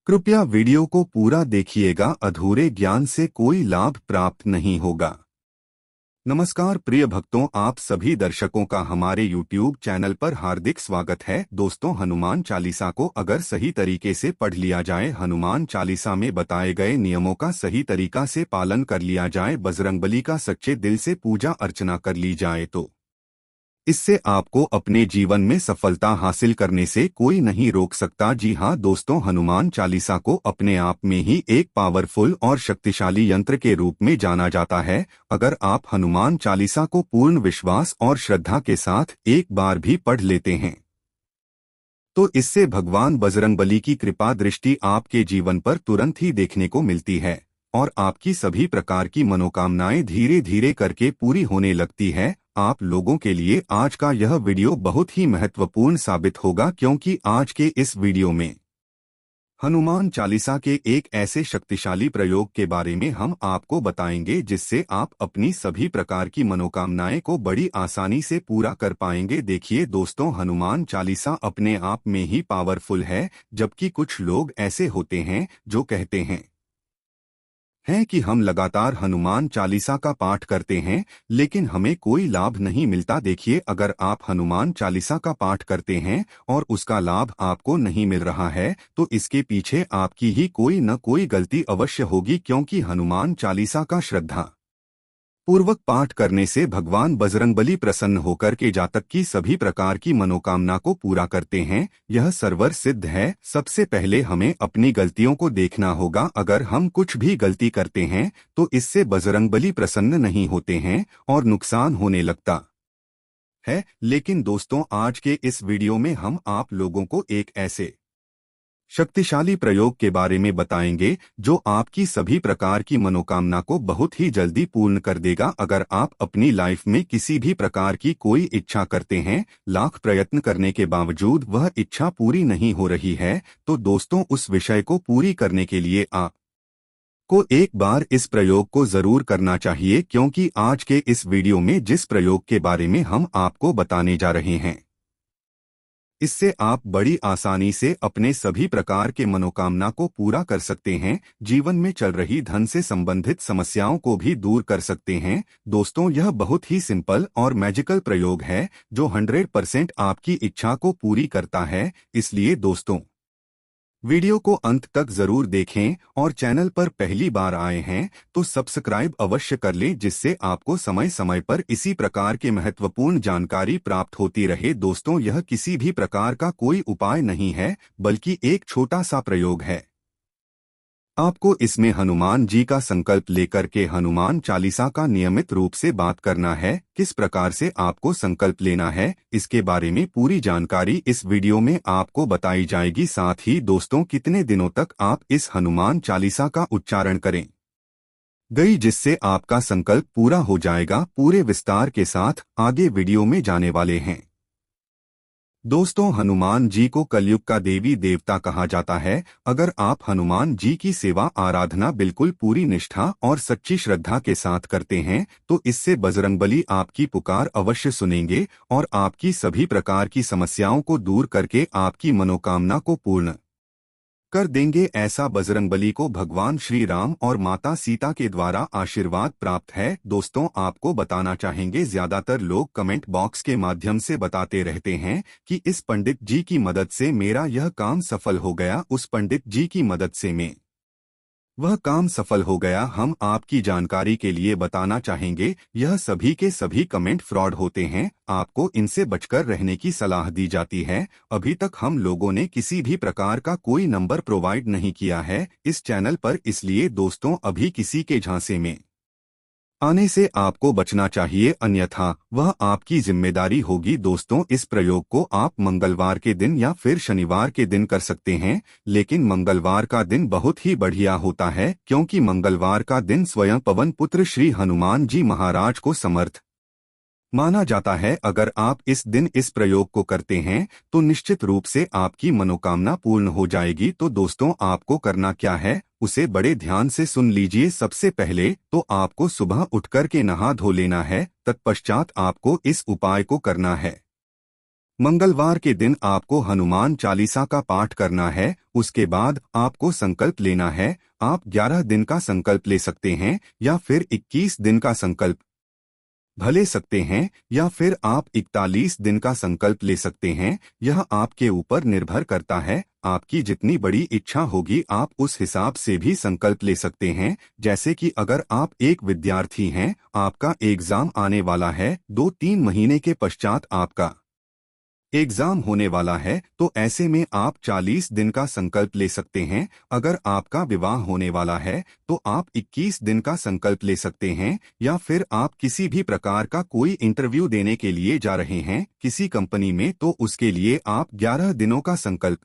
कृपया वीडियो को पूरा देखिएगा, अधूरे ज्ञान से कोई लाभ प्राप्त नहीं होगा। नमस्कार प्रिय भक्तों, आप सभी दर्शकों का हमारे YouTube चैनल पर हार्दिक स्वागत है। दोस्तों, हनुमान चालीसा को अगर सही तरीके से पढ़ लिया जाए, हनुमान चालीसा में बताए गए नियमों का सही तरीका से पालन कर लिया जाए, बजरंगबली का सच्चे दिल से पूजा अर्चना कर ली जाए तो इससे आपको अपने जीवन में सफलता हासिल करने से कोई नहीं रोक सकता। जी हाँ दोस्तों, हनुमान चालीसा को अपने आप में ही एक पावरफुल और शक्तिशाली यंत्र के रूप में जाना जाता है। अगर आप हनुमान चालीसा को पूर्ण विश्वास और श्रद्धा के साथ एक बार भी पढ़ लेते हैं तो इससे भगवान बजरंगबली की कृपा दृष्टि आपके जीवन पर तुरंत ही देखने को मिलती है और आपकी सभी प्रकार की मनोकामनाएं धीरे धीरे करके पूरी होने लगती है। आप लोगों के लिए आज का यह वीडियो बहुत ही महत्वपूर्ण साबित होगा, क्योंकि आज के इस वीडियो में हनुमान चालीसा के एक ऐसे शक्तिशाली प्रयोग के बारे में हम आपको बताएंगे जिससे आप अपनी सभी प्रकार की मनोकामनाएं को बड़ी आसानी से पूरा कर पाएंगे। देखिए दोस्तों, हनुमान चालीसा अपने आप में ही पावरफुल है, जबकि कुछ लोग ऐसे होते हैं जो कहते हैं कि हम लगातार हनुमान चालीसा का पाठ करते हैं लेकिन हमें कोई लाभ नहीं मिलता। देखिए, अगर आप हनुमान चालीसा का पाठ करते हैं और उसका लाभ आपको नहीं मिल रहा है तो इसके पीछे आपकी ही कोई न कोई गलती अवश्य होगी, क्योंकि हनुमान चालीसा का श्रद्धा पूर्वक पाठ करने से भगवान बजरंगबली प्रसन्न होकर के जातक की सभी प्रकार की मनोकामना को पूरा करते हैं। यह सर्वर सिद्ध है। सबसे पहले हमें अपनी गलतियों को देखना होगा। अगर हम कुछ भी गलती करते हैं तो इससे बजरंगबली प्रसन्न नहीं होते हैं और नुकसान होने लगता है। लेकिन दोस्तों, आज के इस वीडियो में हम आप लोगों को एक ऐसे शक्तिशाली प्रयोग के बारे में बताएंगे जो आपकी सभी प्रकार की मनोकामना को बहुत ही जल्दी पूर्ण कर देगा। अगर आप अपनी लाइफ में किसी भी प्रकार की कोई इच्छा करते हैं, लाख प्रयत्न करने के बावजूद वह इच्छा पूरी नहीं हो रही है, तो दोस्तों उस विषय को पूरी करने के लिए आपको एक बार इस प्रयोग को जरूर करना चाहिए, क्योंकि आज के इस वीडियो में जिस प्रयोग के बारे में हम आपको बताने जा रहे हैं इससे आप बड़ी आसानी से अपने सभी प्रकार के मनोकामना को पूरा कर सकते हैं। जीवन में चल रही धन से संबंधित समस्याओं को भी दूर कर सकते हैं। दोस्तों, यह बहुत ही सिंपल और मैजिकल प्रयोग है जो 100% आपकी इच्छा को पूरी करता है। इसलिए दोस्तों, वीडियो को अंत तक जरूर देखें और चैनल पर पहली बार आए हैं तो सब्सक्राइब अवश्य कर लें, जिससे आपको समय समय पर इसी प्रकार के महत्वपूर्ण जानकारी प्राप्त होती रहे। दोस्तों, यह किसी भी प्रकार का कोई उपाय नहीं है, बल्कि एक छोटा सा प्रयोग है। आपको इसमें हनुमान जी का संकल्प लेकर के हनुमान चालीसा का नियमित रूप से पाठ करना है। किस प्रकार से आपको संकल्प लेना है, इसके बारे में पूरी जानकारी इस वीडियो में आपको बताई जाएगी। साथ ही दोस्तों, कितने दिनों तक आप इस हनुमान चालीसा का उच्चारण करें गई जिससे आपका संकल्प पूरा हो जाएगा, पूरे विस्तार के साथ आगे वीडियो में जाने वाले हैं। दोस्तों, हनुमान जी को कलयुग का देवी देवता कहा जाता है। अगर आप हनुमान जी की सेवा आराधना बिल्कुल पूरी निष्ठा और सच्ची श्रद्धा के साथ करते हैं तो इससे बजरंगबली आपकी पुकार अवश्य सुनेंगे और आपकी सभी प्रकार की समस्याओं को दूर करके आपकी मनोकामना को पूर्ण कर देंगे। ऐसा बजरंगबली को भगवान श्री राम और माता सीता के द्वारा आशीर्वाद प्राप्त है। दोस्तों, आपको बताना चाहेंगे, ज्यादातर लोग कमेंट बॉक्स के माध्यम से बताते रहते हैं कि इस पंडित जी की मदद से मेरा यह काम सफल हो गया, उस पंडित जी की मदद से वह काम सफल हो गया। हम आपकी जानकारी के लिए बताना चाहेंगे, यह सभी के सभी कमेंट फ्रॉड होते हैं। आपको इनसे बचकर रहने की सलाह दी जाती है। अभी तक हम लोगों ने किसी भी प्रकार का कोई नंबर प्रोवाइड नहीं किया है इस चैनल पर, इसलिए दोस्तों अभी किसी के झांसे में आने से आपको बचना चाहिए, अन्यथा वह आपकी जिम्मेदारी होगी। दोस्तों, इस प्रयोग को आप मंगलवार के दिन या फिर शनिवार के दिन कर सकते हैं, लेकिन मंगलवार का दिन बहुत ही बढ़िया होता है, क्योंकि मंगलवार का दिन स्वयं पवन पुत्र श्री हनुमान जी महाराज को समर्थ माना जाता है। अगर आप इस दिन इस प्रयोग को करते हैं तो निश्चित रूप से आपकी मनोकामना पूर्ण हो जाएगी। तो दोस्तों, आपको करना क्या है उसे बड़े ध्यान से सुन लीजिए। सबसे पहले तो आपको सुबह उठकर के नहा धो लेना है। तत्पश्चात आपको इस उपाय को करना है। मंगलवार के दिन आपको हनुमान चालीसा का पाठ करना है। उसके बाद आपको संकल्प लेना है। आप 11 दिन का संकल्प ले सकते हैं या फिर 21 दिन का संकल्प भले सकते हैं, या फिर आप 41 दिन का संकल्प ले सकते हैं। यह आपके ऊपर निर्भर करता है। आपकी जितनी बड़ी इच्छा होगी आप उस हिसाब से भी संकल्प ले सकते हैं। जैसे कि अगर आप एक विद्यार्थी हैं, आपका एग्जाम आने वाला है, 2-3 महीने के पश्चात आपका एग्जाम होने वाला है, तो ऐसे में आप 40 दिन का संकल्प ले सकते हैं। अगर आपका विवाह होने वाला है तो आप 21 दिन का संकल्प ले सकते हैं। या फिर आप किसी भी प्रकार का कोई इंटरव्यू देने के लिए जा रहे हैं किसी कंपनी में, तो उसके लिए आप 11 दिनों का संकल्प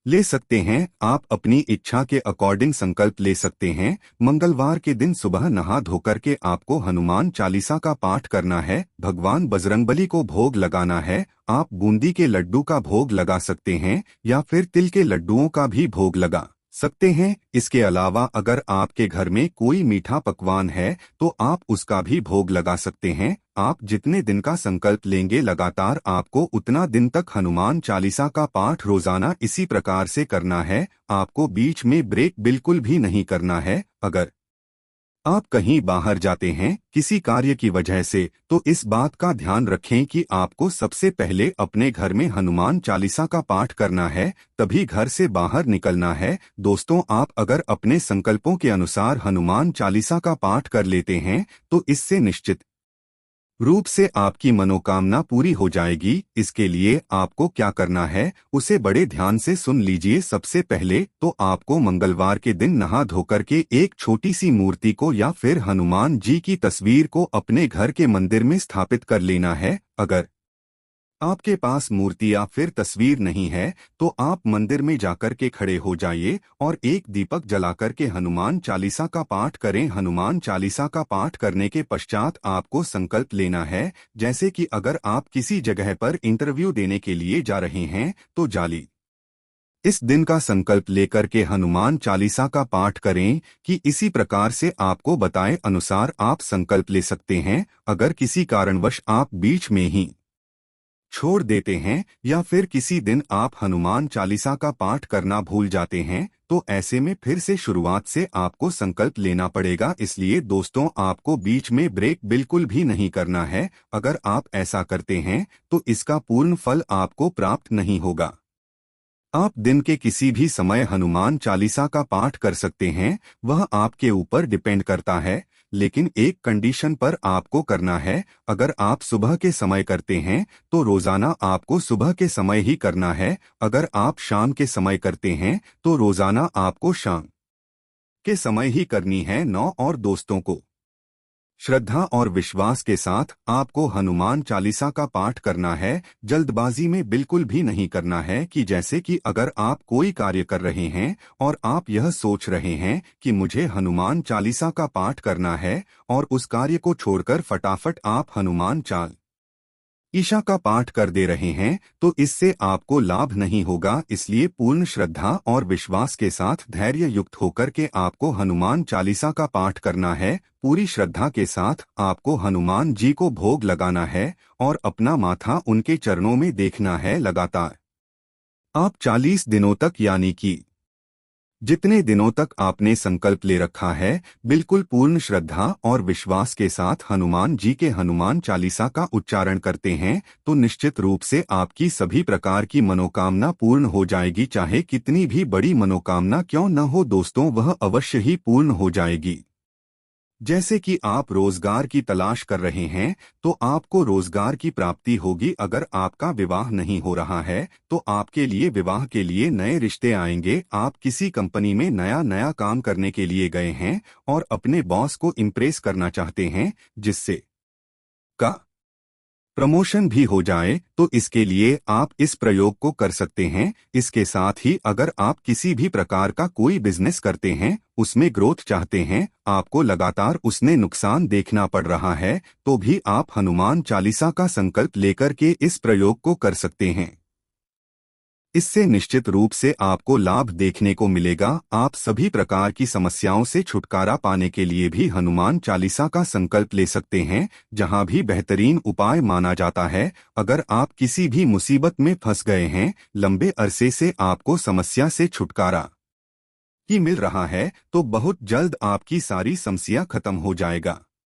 ले सकते हैं। आप अपनी इच्छा के अकॉर्डिंग संकल्प ले सकते हैं। मंगलवार के दिन सुबह नहा धोकर के आपको हनुमान चालीसा का पाठ करना है। भगवान बजरंगबली को भोग लगाना है। आप बूंदी के लड्डू का भोग लगा सकते हैं या फिर तिल के लड्डुओं का भी भोग लगा सकते हैं। इसके अलावा अगर आपके घर में कोई मीठा पकवान है तो आप उसका भी भोग लगा सकते हैं। आप जितने दिन का संकल्प लेंगे लगातार आपको उतना दिन तक हनुमान चालीसा का पाठ रोजाना इसी प्रकार से करना है। आपको बीच में ब्रेक बिल्कुल भी नहीं करना है। अगर आप कहीं बाहर जाते हैं किसी कार्य की वजह से, तो इस बात का ध्यान रखें कि आपको सबसे पहले अपने घर में हनुमान चालीसा का पाठ करना है, तभी घर से बाहर निकलना है। दोस्तों, आप अगर अपने संकल्पों के अनुसार हनुमान चालीसा का पाठ कर लेते हैं तो इससे निश्चित रूप से आपकी मनोकामना पूरी हो जाएगी। इसके लिए आपको क्या करना है उसे बड़े ध्यान से सुन लीजिए। सबसे पहले तो आपको मंगलवार के दिन नहा धोकर के एक छोटी सी मूर्ति को या फिर हनुमान जी की तस्वीर को अपने घर के मंदिर में स्थापित कर लेना है। अगर आपके पास मूर्ति या फिर तस्वीर नहीं है तो आप मंदिर में जाकर के खड़े हो जाइए और एक दीपक जलाकर के हनुमान चालीसा का पाठ करें। हनुमान चालीसा का पाठ करने के पश्चात आपको संकल्प लेना है। जैसे कि अगर आप किसी जगह पर इंटरव्यू देने के लिए जा रहे हैं तो जाली इस दिन का संकल्प लेकर के हनुमान चालीसा का पाठ करें कि इसी प्रकार से आपको बताए अनुसार आप संकल्प ले सकते हैं। अगर किसी कारणवश आप बीच में ही छोड़ देते हैं या फिर किसी दिन आप हनुमान चालीसा का पाठ करना भूल जाते हैं तो ऐसे में फिर से शुरुआत से आपको संकल्प लेना पड़ेगा। इसलिए दोस्तों, आपको बीच में ब्रेक बिल्कुल भी नहीं करना है। अगर आप ऐसा करते हैं तो इसका पूर्ण फल आपको प्राप्त नहीं होगा। आप दिन के किसी भी समय हनुमान चालीसा का पाठ कर सकते हैं, वह आपके ऊपर डिपेंड करता है। लेकिन एक कंडीशन पर आपको करना है। अगर आप सुबह के समय करते हैं तो रोजाना आपको सुबह के समय ही करना है। अगर आप शाम के समय करते हैं तो रोजाना आपको शाम के समय ही करनी है। 9 और दोस्तों को श्रद्धा और विश्वास के साथ आपको हनुमान चालीसा का पाठ करना है। जल्दबाजी में बिल्कुल भी नहीं करना है कि जैसे कि अगर आप कोई कार्य कर रहे हैं और आप यह सोच रहे हैं कि मुझे हनुमान चालीसा का पाठ करना है और उस कार्य को छोड़कर फटाफट आप हनुमान ईशा का पाठ कर दे रहे हैं, तो इससे आपको लाभ नहीं होगा। इसलिए पूर्ण श्रद्धा और विश्वास के साथ धैर्य युक्त होकर के आपको हनुमान चालीसा का पाठ करना है। पूरी श्रद्धा के साथ आपको हनुमान जी को भोग लगाना है और अपना माथा उनके चरणों में देखना है। लगातार आप 40 दिनों तक, यानी कि जितने दिनों तक आपने संकल्प ले रखा है, बिल्कुल पूर्ण श्रद्धा और विश्वास के साथ हनुमान जी के हनुमान चालीसा का उच्चारण करते हैं तो निश्चित रूप से आपकी सभी प्रकार की मनोकामना पूर्ण हो जाएगी। चाहे कितनी भी बड़ी मनोकामना क्यों न हो दोस्तों, वह अवश्य ही पूर्ण हो जाएगी। जैसे कि आप रोजगार की तलाश कर रहे हैं तो आपको रोजगार की प्राप्ति होगी। अगर आपका विवाह नहीं हो रहा है तो आपके लिए विवाह के लिए नए रिश्ते आएंगे। आप किसी कंपनी में नया नया काम करने के लिए गए हैं और अपने बॉस को इम्प्रेस करना चाहते हैं जिससे का प्रमोशन भी हो जाए, तो इसके लिए आप इस प्रयोग को कर सकते हैं। इसके साथ ही अगर आप किसी भी प्रकार का कोई बिजनेस करते हैं, उसमें ग्रोथ चाहते हैं, आपको लगातार उसने नुकसान देखना पड़ रहा है, तो भी आप हनुमान चालीसा का संकल्प लेकर के इस प्रयोग को कर सकते हैं। इससे निश्चित रूप से आपको लाभ देखने को मिलेगा। आप सभी प्रकार की समस्याओं से छुटकारा पाने के लिए भी हनुमान चालीसा का संकल्प ले सकते हैं, जहां भी बेहतरीन उपाय माना जाता है। अगर आप किसी भी मुसीबत में फंस गए हैं, लंबे अरसे से आपको समस्या से छुटकारा ही मिल रहा है, तो बहुत जल्द आपकी सारी समस्या खत्म हो जाएगा।